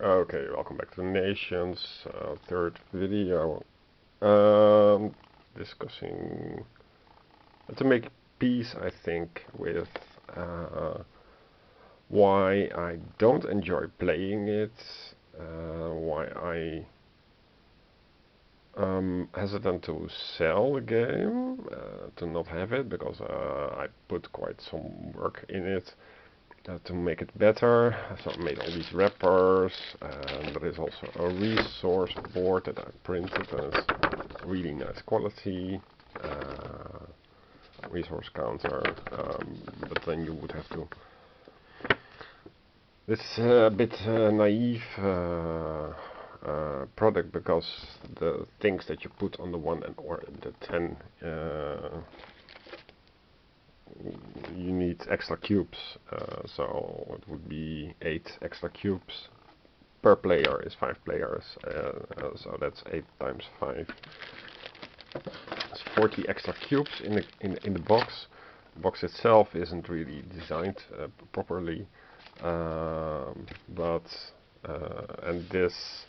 Okay, welcome back to Nations, third video. Discussing to make peace, I think, with why I don't enjoy playing it, why I hesitant to sell the game, to not have it, because I put quite some work in it. To make it better, so I made all these wrappers, and there is also a resource board that I printed, and it's really nice quality. Resource counter, but then you would have to. This is a bit naive product, because the things that you put on the 1 and or the 10, you need extra cubes, so it would be 8 extra cubes per player. Is 5 players, so that's 8 times 5. It's 40 extra cubes in the box. The box itself isn't really designed properly, but and this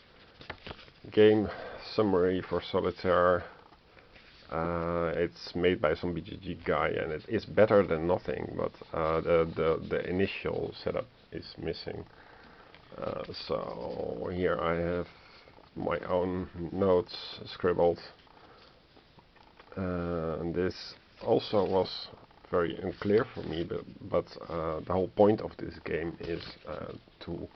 game summary for Solitaire, it's made by some BGG guy, and it is better than nothing, but the initial setup is missing. So here I have my own notes scribbled, and this also was very unclear for me, but the whole point of this game is to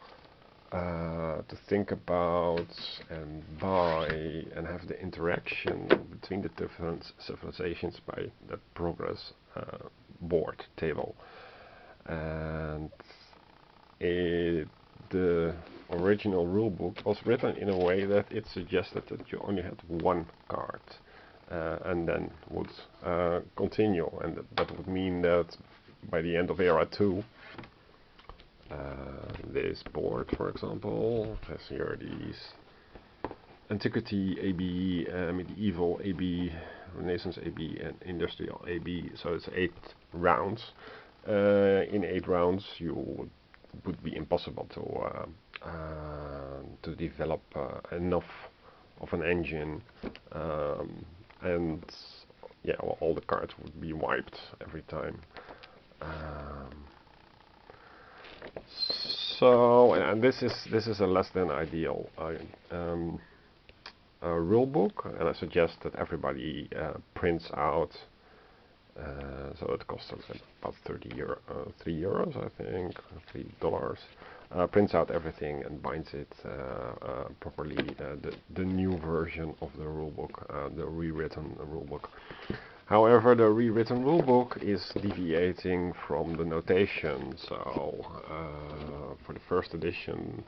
think about and buy and have the interaction between the different civilizations by the progress board table. And the original rulebook was written in a way that it suggested that you only had one card, and then would continue, and that would mean that by the end of era 2, this board, for example, has here these Antiquity AB, Medieval AB, Renaissance AB, and Industrial AB. So it's 8 rounds. In 8 rounds, would be impossible to develop enough of an engine, and yeah, well, all the cards would be wiped every time. So, and this is a less than ideal rule book, and I suggest that everybody prints out. So it costs us about 3 euros, I think, $3. Prints out everything and binds it properly. The new version of the rulebook, the rewritten rulebook. However, the rewritten rulebook is deviating from the notation. So for the first edition,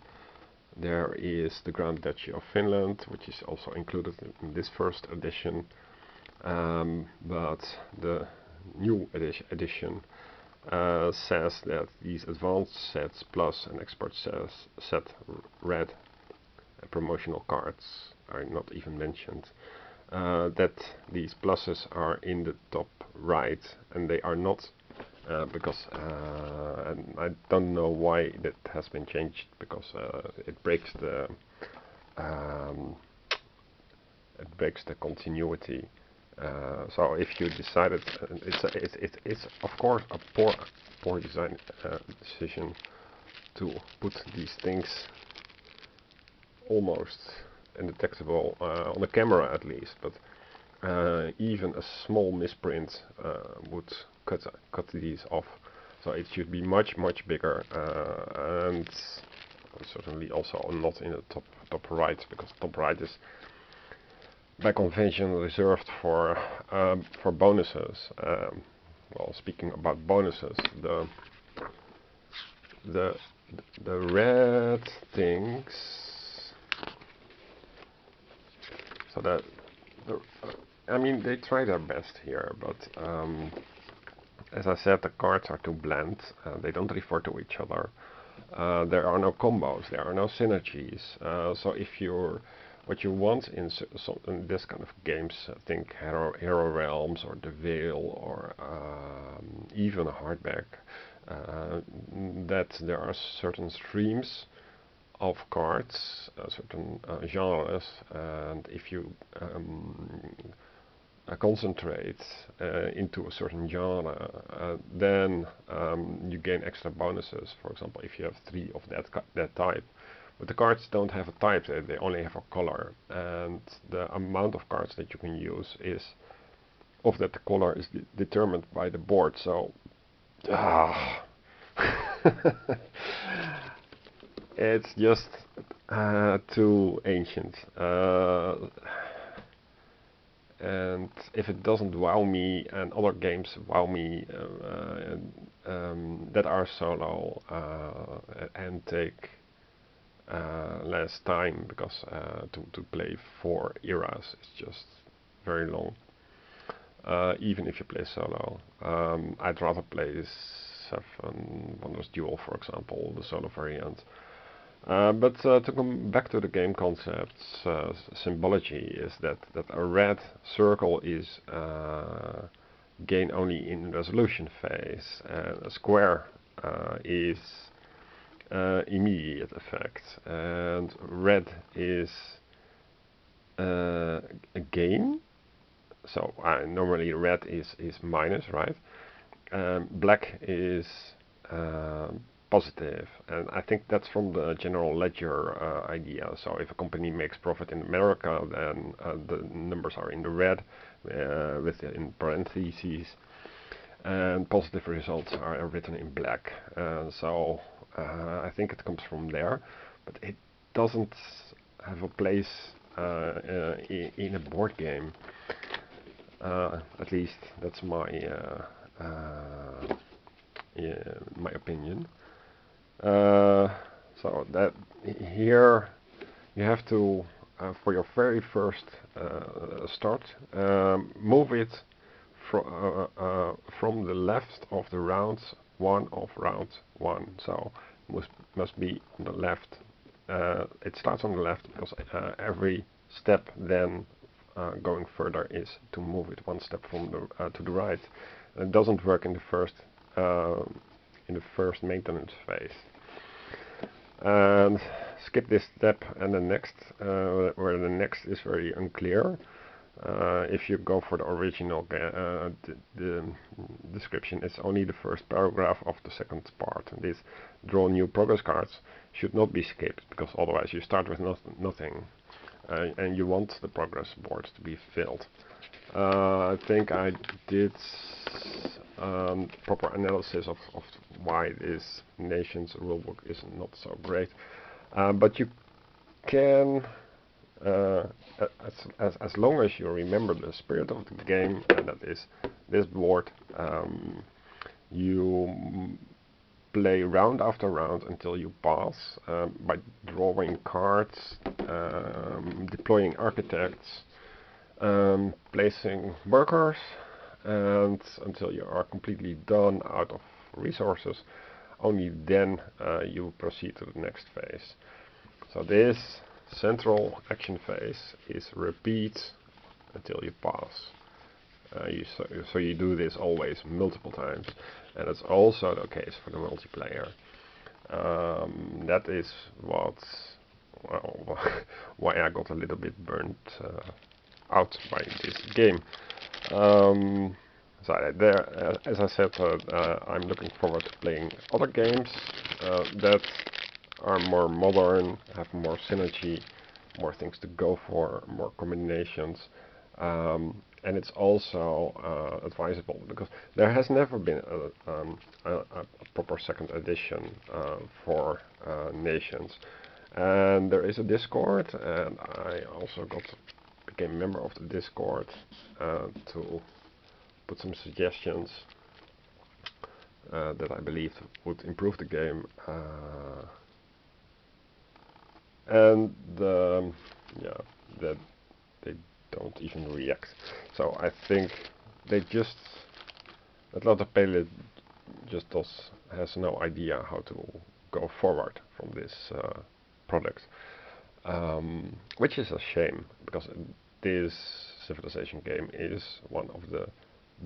there is the Grand Duchy of Finland, which is also included in this first edition. But the new edition says that these advanced sets plus an expert set red promotional cards are not even mentioned. That these pluses are in the top right, and they are not, because and I don't know why that has been changed, because it breaks the continuity. So if you decided, it's of course a poor design decision to put these things almost undetectable on the camera, at least, but even a small misprint would cut these off. So it should be much bigger, and certainly also not in the top right, because top right is by convention reserved for bonuses. Well, speaking about bonuses, the red things. So that I mean, they try their best here, but as I said, the cards are too bland. They don't refer to each other. There are no combos. There are no synergies. So if you're what you want in this kind of games, think Hero Realms or The Veil, or even a hardback, that there are certain streams of cards, certain genres, and if you concentrate into a certain genre, then you gain extra bonuses. For example, if you have 3 of that type. But the cards don't have a type, they only have a color, and the amount of cards that you can use is of that color is determined by the board. So it's just too ancient. And if it doesn't wow me, and other games wow me that are solo and take less time, because to play 4 eras is just very long. Even if you play solo, I'd rather play 7 Wonders Duel, for example, the solo variant. But to come back to the game concepts, symbology is that a red circle is gain only in resolution phase, and a square is immediate effect, and red is a gain. So normally red is minus, right? Black is positive, and I think that's from the general ledger idea. So if a company makes profit in America, then the numbers are in the red in parentheses, and positive results are written in black. So I think it comes from there, but it doesn't have a place in a board game. At least that's my my opinion. So that here you have to for your very first start move it from the left of the rounds 1 of round 1. So must be on the left. It starts on the left because every step then going further is to move it 1 step from the to the right. It doesn't work in the first maintenance phase. And skip this step and the next, where the next is very unclear. If you go for the original the description, it's only the first paragraph of the second part. And this draw new progress cards should not be skipped, because otherwise you start with nothing. And you want the progress board to be filled. I think I did proper analysis of why this nation's rulebook is not so great, but you can, as long as you remember the spirit of the game, and that is this board, you play round after round until you pass, by drawing cards, deploying architects, placing workers, and until you are completely done out of resources. Only then you proceed to the next phase. So this central action phase is repeat until you pass. So you do this always multiple times, and it's also the case for the multiplayer. That is what, well, why I got a little bit burnt out by this game. So there, as I said, I'm looking forward to playing other games that are more modern, have more synergy, more things to go for, more combinations. And it's also advisable, because there has never been a proper second edition for nations. And there is a Discord, and I also became a member of the Discord to put some suggestions that I believe would improve the game. And yeah, that they don't even react. So I think that Lautapelit just has no idea how to go forward from this product, which is a shame, because this civilization game is one of the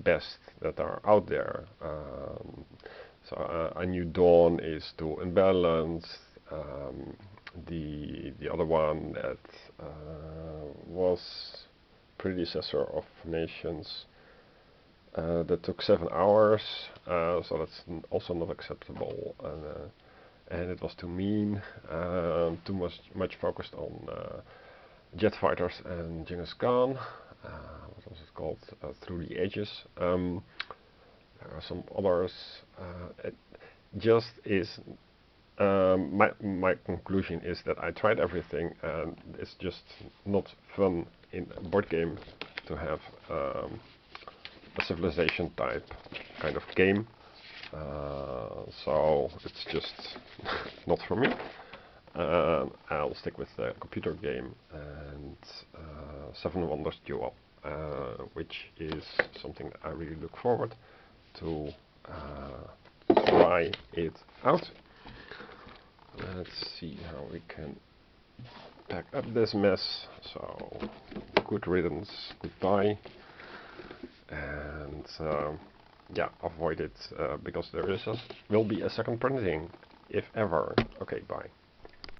best that are out there. So A New Dawn is too imbalanced. the other one that was predecessor of Nations that took 7 hours, so that's also not acceptable, and it was too mean, too much focused on jet fighters and Genghis Khan. What was it called? Through the Ages. There are some others. It just is. My conclusion is that I tried everything, and it's just not fun in a board game to have a civilization type kind of game. So it's just not for me. I'll stick with the computer game and 7 Wonders Duel, which is something I really look forward to try it out. Let's see how we can pack up this mess. So, good riddance, goodbye, and yeah, avoid it because there will be a second printing, if ever. Okay, bye.